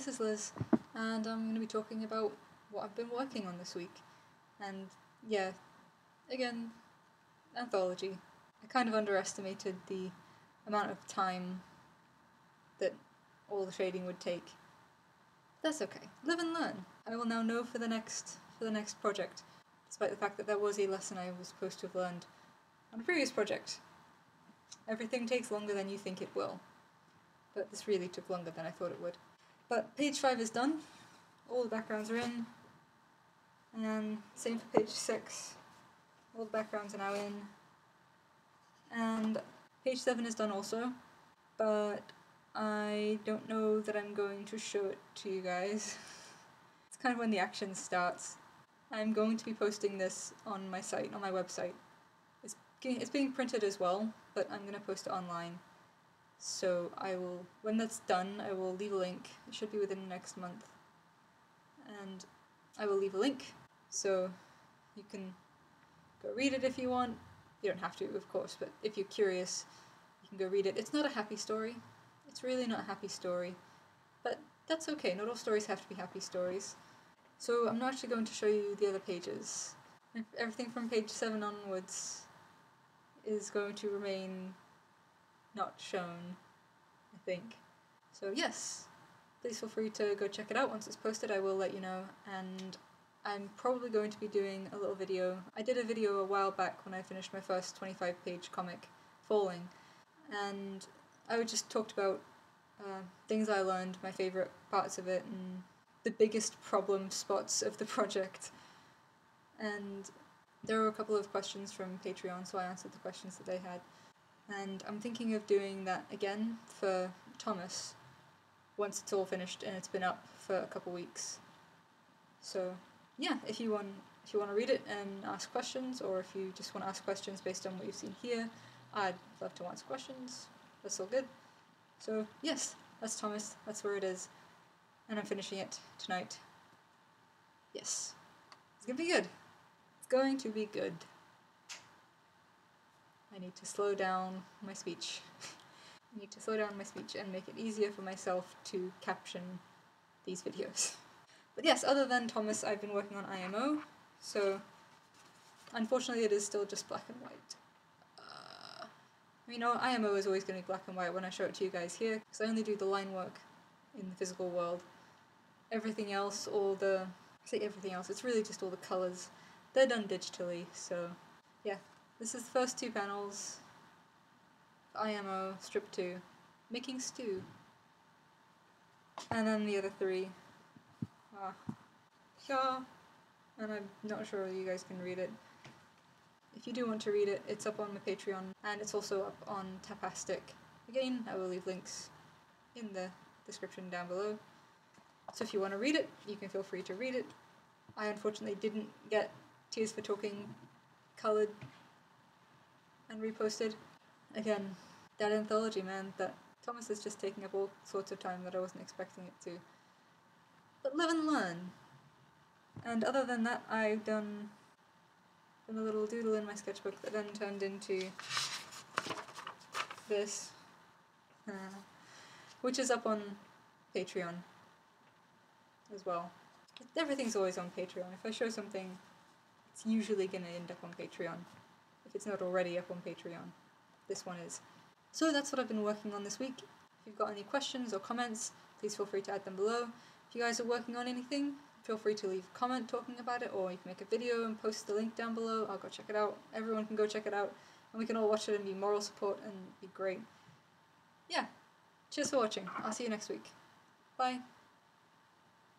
this is Liz, and I'm going to be talking about what I've been working on this week. And yeah, again, Anthology. I kind of underestimated the amount of time that all the shading would take. That's okay. Live and learn. I will now know for the next project, despite the fact that that was a lesson I was supposed to have learned on a previous project. Everything takes longer than you think it will, but this really took longer than I thought it would. But page 5 is done, all the backgrounds are in, and same for page 6, all the backgrounds are now in, and page 7 is done also, but I don't know that I'm going to show it to you guys. It's kind of when the action starts. I'm going to be posting this on my site, on my website. It's being printed as well, but I'm going to post it online. So I will, when that's done, I will leave a link. It should be within the next month. And I will leave a link, so you can go read it if you want. You don't have to, of course, but if you're curious, you can go read it. It's not a happy story. It's really not a happy story. But that's okay, not all stories have to be happy stories. So I'm not actually going to show you the other pages. Everything from page 7 onwards is going to remain not shown, I think. So yes, please feel free to go check it out. Once it's posted, I will let you know, and I'm probably going to be doing a little video. I did a video a while back when I finished my first 25-page comic, Falling, and I just talked about things I learned, my favourite parts of it, and the biggest problem spots of the project. And there were a couple of questions from Patreon, so I answered the questions that they had. And I'm thinking of doing that again for Thomas once it's all finished and it's been up for a couple weeks. So yeah, if you want to read it and ask questions, or if you just want to ask questions based on what you've seen here, I'd love to answer questions. That's all good. So yes, that's Thomas, that's where it is, and I'm finishing it tonight. Yes, it's gonna be good. It's going to be good. I need to slow down my speech. I need to slow down my speech and make it easier for myself to caption these videos. But yes, other than Thomas, I've been working on IMO, so unfortunately it is still just black and white. IMO is always going to be black and white when I show it to you guys here, because I only do the line work in the physical world. Everything else, it's really just all the colours. They're done digitally, so yeah. This is the first 2 panels, IMO, strip 2, making stew. And then the other 3 yeah, and I'm not sure you guys can read it. If you do want to read it, it's up on my Patreon, and it's also up on Tapastic. Again, I will leave links in the description down below. So if you want to read it, you can feel free to read it. I unfortunately didn't get Tears for Talking coloured and reposted. Again, that anthology, man, that Thomas is just taking up all sorts of time that I wasn't expecting it to. But live and learn. And other than that, I've done a little doodle in my sketchbook that then turned into this, which is up on Patreon as well. Everything's always on Patreon. If I show something, it's usually going to end up on Patreon. If it's not already up on Patreon, this one is. So that's what I've been working on this week. If you've got any questions or comments, please feel free to add them below. If you guys are working on anything, feel free to leave a comment talking about it, or you can make a video and post the link down below. I'll go check it out. Everyone can go check it out, and we can all watch it and be moral support and be great. Yeah. Cheers for watching. I'll see you next week. Bye.